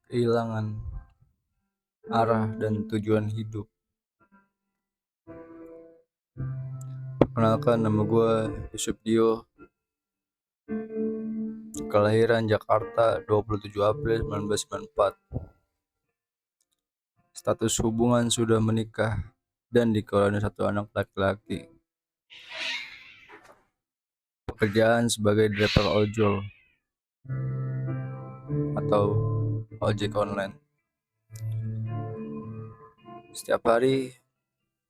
Kehilangan arah dan tujuan hidup. Perkenalkan, nama gue Yusuf Dio, kelahiran Jakarta 27 April 1994. Status hubungan sudah menikah dan dikaruniai satu anak laki-laki. Pekerjaan sebagai driver ojol atau ojek online. Setiap hari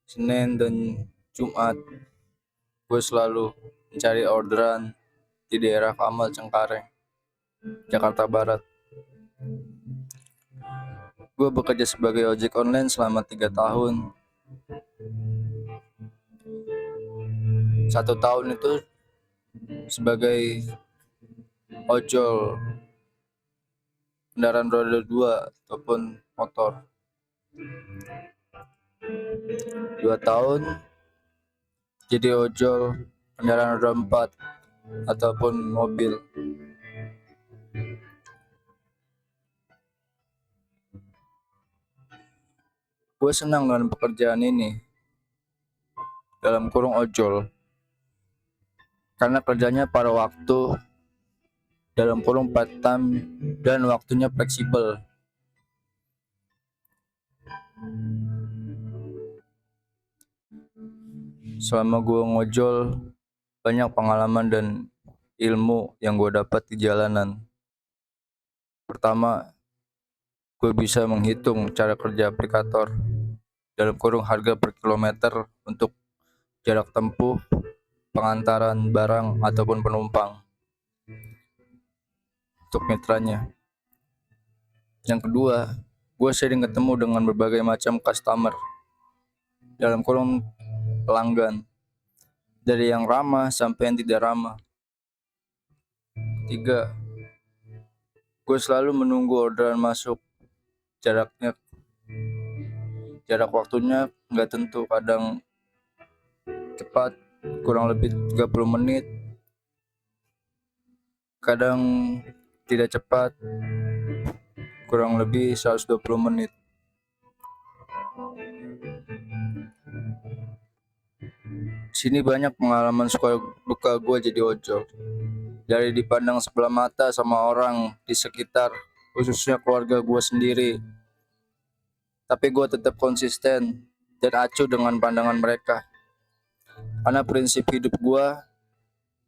Senin dan Jumat gue selalu mencari orderan di daerah Kamal Cengkareng, Jakarta Barat. Gue bekerja sebagai ojek online selama 3 tahun. 1 tahun itu sebagai ojol kendaraan roda 2 ataupun motor. 2 tahun jadi ojol kendaraan roda 4 ataupun mobil. Gue senang dengan pekerjaan ini, dalam kurung ojol, karena kerjanya pada waktu, dalam kurung part time, dan waktunya fleksibel. Selama gue ngojol, banyak pengalaman dan ilmu yang gue dapat di jalanan. Pertama, gue bisa menghitung cara kerja aplikator, dalam kurung harga per kilometer untuk jarak tempuh, pengantaran barang ataupun penumpang untuk mitranya. Yang kedua, gue sering ketemu dengan berbagai macam customer, dalam kurung pelanggan, dari yang ramah sampai yang tidak ramah. Tiga, gue selalu menunggu orderan masuk. Jarak waktunya nggak tentu, kadang cepat kurang lebih 30 menit, kadang tidak cepat kurang lebih 120 menit. Sini banyak pengalaman suka duka gue jadi ojol. Dari dipandang sebelah mata sama orang di sekitar, khususnya keluarga gue sendiri. Tapi gue tetap konsisten dan acuh dengan pandangan mereka. Karena prinsip hidup gue,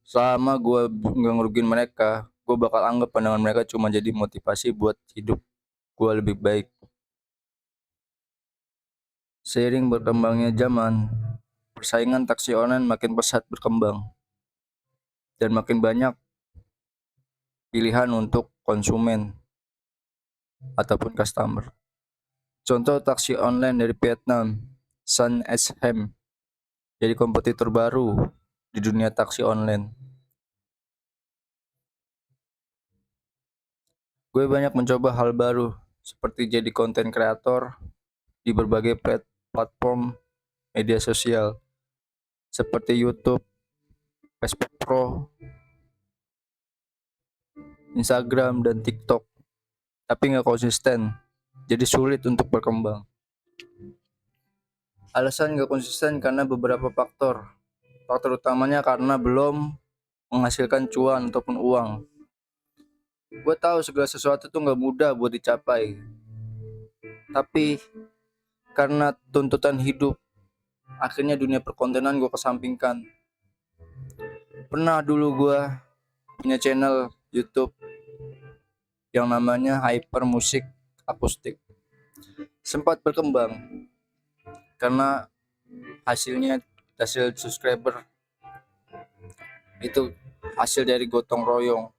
selama gue nggak ngerugiin mereka, gue bakal anggap pandangan mereka cuma jadi motivasi buat hidup gue lebih baik. Seiring berkembangnya zaman, persaingan taksi online makin pesat berkembang dan makin banyak pilihan untuk konsumen ataupun customer. Contoh taksi online dari Vietnam, Sun Shem, jadi kompetitor baru di dunia taksi online. Gue banyak mencoba hal baru seperti jadi konten kreator di berbagai platform media sosial seperti YouTube, Facebook Pro, Instagram, dan TikTok, tapi nggak konsisten, jadi sulit untuk berkembang. Alasan nggak konsisten karena beberapa faktor. Faktor utamanya karena belum menghasilkan cuan ataupun uang. Gue tahu segala sesuatu tuh nggak mudah buat dicapai, tapi karena tuntutan hidup, akhirnya dunia perkontenan gue kesampingkan. Pernah dulu gue punya channel YouTube yang namanya Hyper Musik Akustik. Sempat berkembang karena hasil subscriber itu hasil dari gotong royong,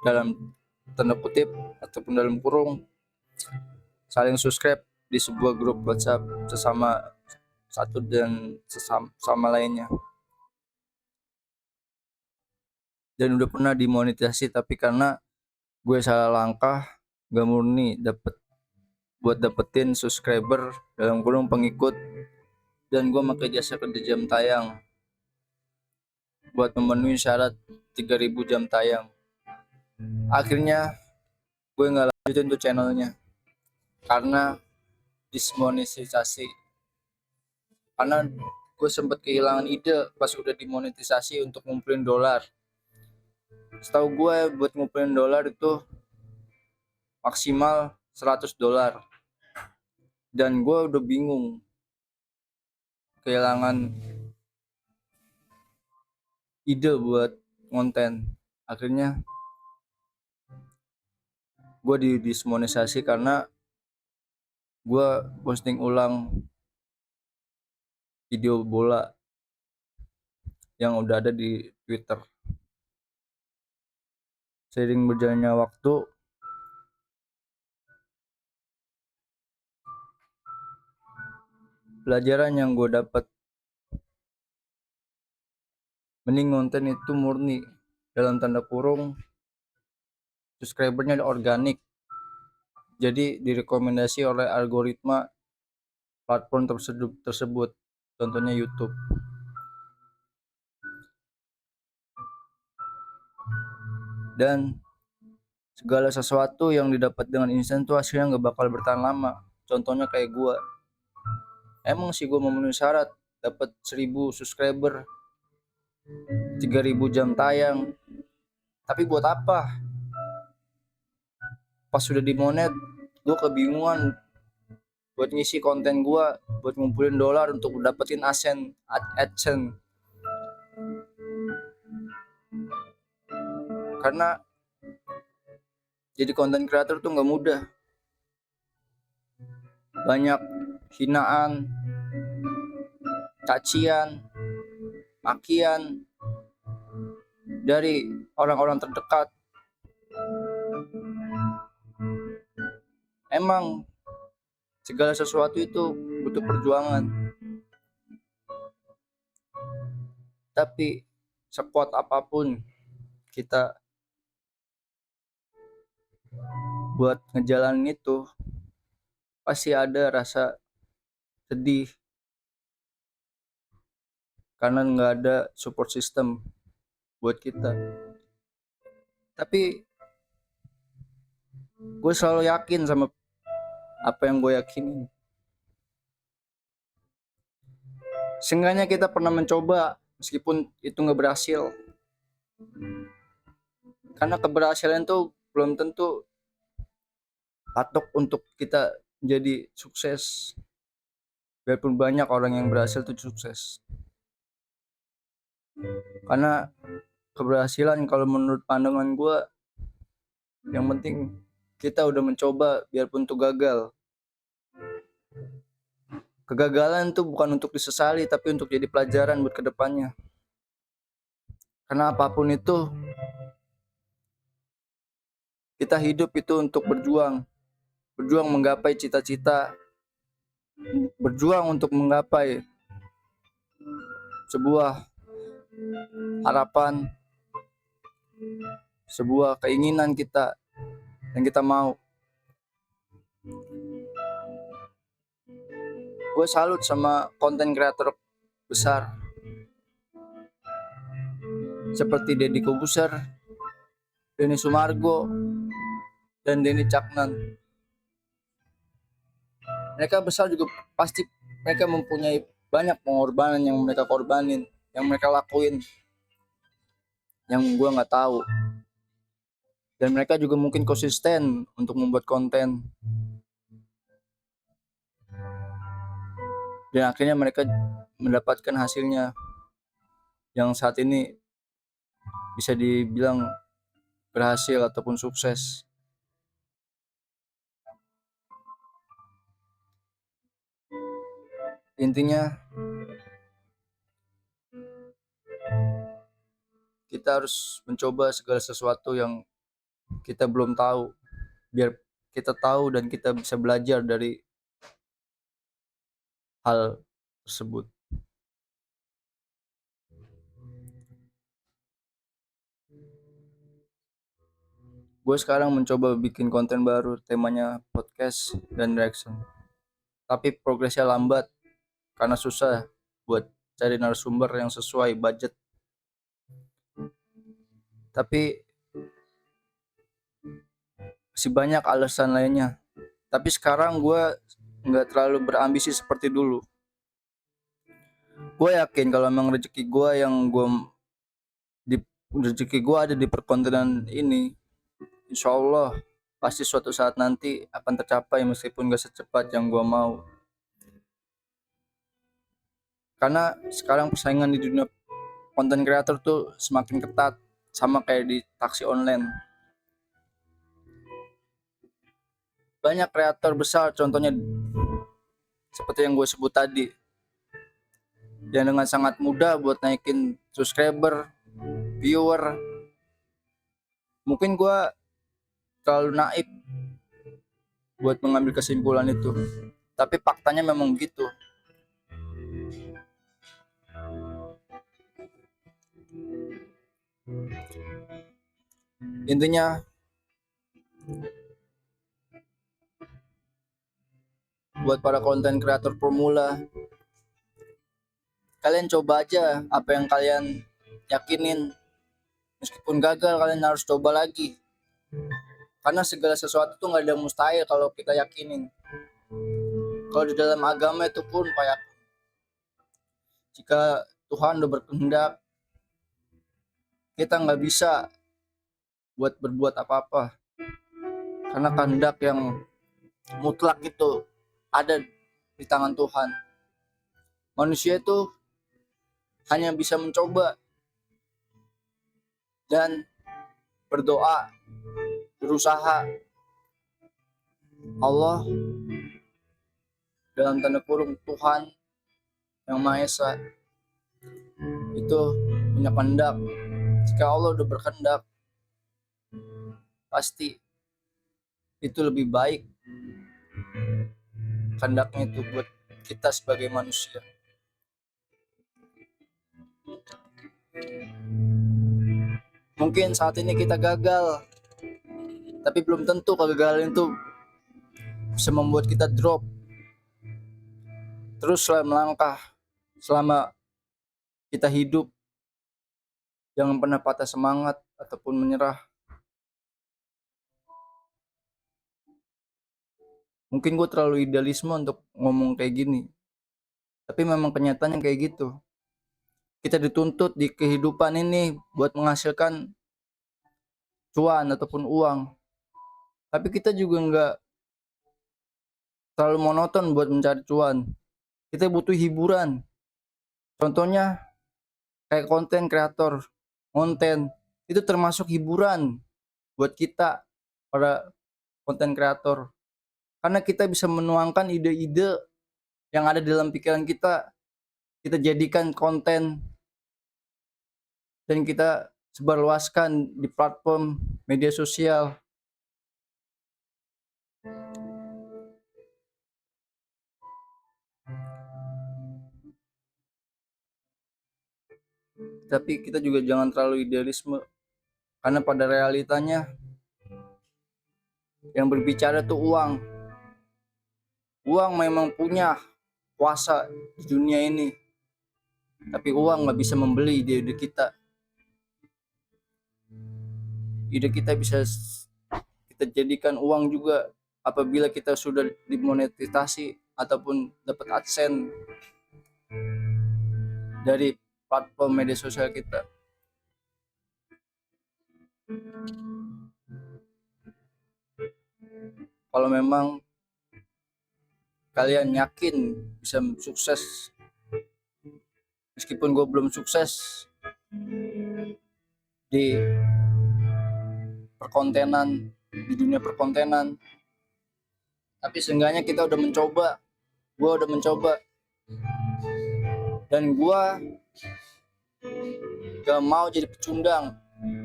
dalam tanda kutip ataupun dalam kurung, saling subscribe di sebuah grup WhatsApp sesama satu dan sesama lainnya. Dan udah pernah dimonetisasi, tapi karena gue salah langkah, gak murni buat dapetin subscriber dalam kurung pengikut, dan gue pakai jasa kerja jam tayang buat memenuhi syarat 3000 jam tayang. Akhirnya gue nggak lanjutin tuh channelnya karena dismonetisasi. Karena gue sempet kehilangan ide pas udah dimonetisasi untuk ngumpulin dolar. Setahu gue buat ngumpulin dolar itu maksimal $100, dan gue udah bingung, kehilangan ide buat konten. Akhirnya gue dismonetisasi karena gue posting ulang video bola yang udah ada di Twitter. Seiring berjalannya waktu, pelajaran yang gue dapat, mending konten itu murni, dalam tanda kurung subscribernya organik, jadi direkomendasi oleh algoritma platform tersebut, contohnya YouTube. Dan segala sesuatu yang didapat dengan instan tuh hasilnya nggak bakal bertahan lama. Contohnya kayak gue, emang sih gue memenuhi syarat dapat 1000 subscriber, 3000 jam tayang, tapi buat apa? Pas sudah dimonet, gue kebingungan buat ngisi konten gue, buat ngumpulin dolar untuk dapetin AdSense. Karena jadi konten creator tuh nggak mudah, banyak hinaan, cacian, makian dari orang-orang terdekat. Emang segala sesuatu itu butuh perjuangan, tapi sekuat apapun kita buat ngejalanin itu, pasti ada rasa sedih karena nggak ada support system buat kita. Tapi gue selalu yakin sama apa yang gue yakinin. Seenggaknya kita pernah mencoba meskipun itu nggak berhasil. Karena keberhasilan tuh belum tentu patok untuk kita jadi sukses. Biarpun banyak orang yang berhasil tuh sukses. Karena keberhasilan kalau menurut pandangan gue, yang penting kita udah mencoba biarpun tuh gagal. Kegagalan tuh bukan untuk disesali, tapi untuk jadi pelajaran buat kedepannya. Karena apapun itu, kita hidup itu untuk berjuang menggapai cita-cita, berjuang untuk menggapai sebuah harapan, sebuah keinginan kita yang kita mau. Gue salut sama konten kreator besar seperti Deddy Kobuser, Denny Sumargo, dan Denny Caknan. Mereka besar juga pasti mereka mempunyai banyak pengorbanan yang mereka korbanin, yang mereka lakuin, yang gue nggak tahu. Dan mereka juga mungkin konsisten untuk membuat konten. Dan akhirnya mereka mendapatkan hasilnya yang saat ini bisa dibilang berhasil ataupun sukses. Intinya kita harus mencoba segala sesuatu yang kita belum tahu, biar kita tahu dan kita bisa belajar dari hal tersebut. Gue sekarang mencoba bikin konten baru, temanya podcast dan reaction. Tapi progresnya lambat karena susah buat cari narasumber yang sesuai budget. Tapi masih banyak alasan lainnya. Tapi sekarang gue nggak terlalu berambisi seperti dulu. Gue yakin kalau memang rezeki gue ada di perkontenan ini, insya Allah pasti suatu saat nanti akan tercapai meskipun gak secepat yang gue mau. Karena sekarang persaingan di dunia konten kreator tuh semakin ketat, sama kayak di taksi online. Banyak kreator besar, contohnya seperti yang gue sebut tadi, yang dengan sangat mudah buat naikin subscriber, viewer. Mungkin gue terlalu naif buat mengambil kesimpulan itu, tapi faktanya memang begitu. Intinya buat para konten kreator pemula, kalian coba aja apa yang kalian yakinin. Meskipun gagal, kalian harus coba lagi. Karena segala sesuatu tuh nggak ada yang mustahil kalau kita yakinin. Kalau di dalam agama itu pun kayak, jika Tuhan udah berkehendak, kita nggak bisa buat berbuat apa-apa. Karena kehendak yang mutlak itu ada di tangan Tuhan. Manusia itu hanya bisa mencoba dan berdoa, berusaha. Allah dalam tanda kurung Tuhan yang Maha Esa itu punya kehendak. Jika Allah udah berkehendak, pasti itu lebih baik kehendaknya itu buat kita sebagai manusia. Mungkin saat ini kita gagal, tapi belum tentu kegagalan itu bisa membuat kita drop. Teruslah melangkah selama kita hidup. Jangan pernah patah semangat ataupun menyerah. Mungkin gue terlalu idealisme untuk ngomong kayak gini, tapi memang kenyataannya kayak gitu. Kita dituntut di kehidupan ini buat menghasilkan cuan ataupun uang, tapi kita juga nggak terlalu monoton buat mencari cuan. Kita butuh hiburan. Contohnya kayak konten kreator, konten itu termasuk hiburan buat kita para konten kreator, karena kita bisa menuangkan ide-ide yang ada dalam pikiran kita jadikan konten dan kita sebarluaskan di platform media sosial. Tapi kita juga jangan terlalu idealisme, karena pada realitanya yang berbicara tuh uang. Uang memang punya kuasa di dunia ini, tapi uang nggak bisa membeli ide kita. Ide kita bisa kita jadikan uang juga apabila kita sudah dimonetisasi ataupun dapat AdSense dari platform media sosial kita. Kalau memang kalian yakin bisa sukses, meskipun gue belum sukses di perkontenan, di dunia perkontenan, tapi seenggaknya kita udah mencoba. Gue udah mencoba, dan gue gak mau jadi pecundang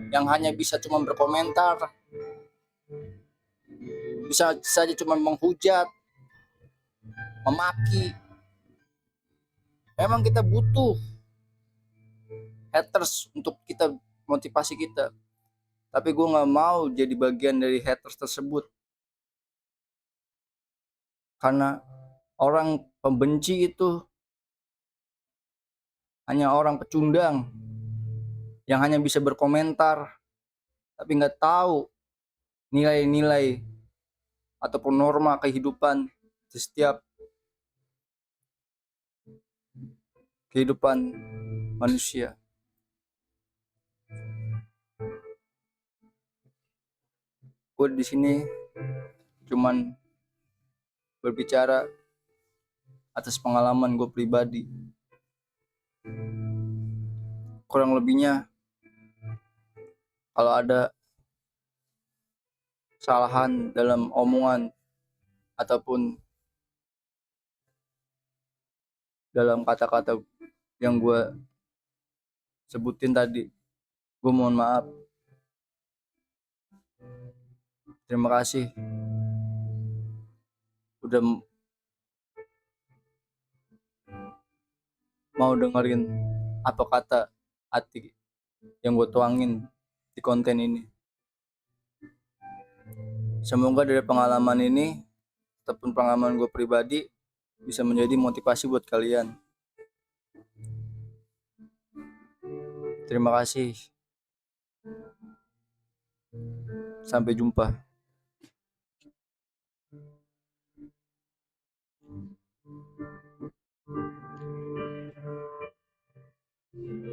yang hanya bisa cuma berkomentar, bisa saja cuma menghujat, memaki. Memang kita butuh haters untuk kita motivasi kita, tapi gue nggak mau jadi bagian dari haters tersebut, karena orang pembenci itu hanya orang pecundang yang hanya bisa berkomentar tapi nggak tahu nilai-nilai ataupun norma kehidupan di setiap kehidupan manusia. Gue di sini cuman berbicara atas pengalaman gue pribadi. Kurang lebihnya, kalau ada kesalahan dalam omongan ataupun dalam kata-kata yang gue sebutin tadi, gue mohon maaf. Terima kasih udah mau dengerin apa kata hati yang gue tuangin di konten ini. Semoga dari pengalaman ini ataupun pengalaman gue pribadi bisa menjadi motivasi buat kalian. Terima kasih. Sampai jumpa.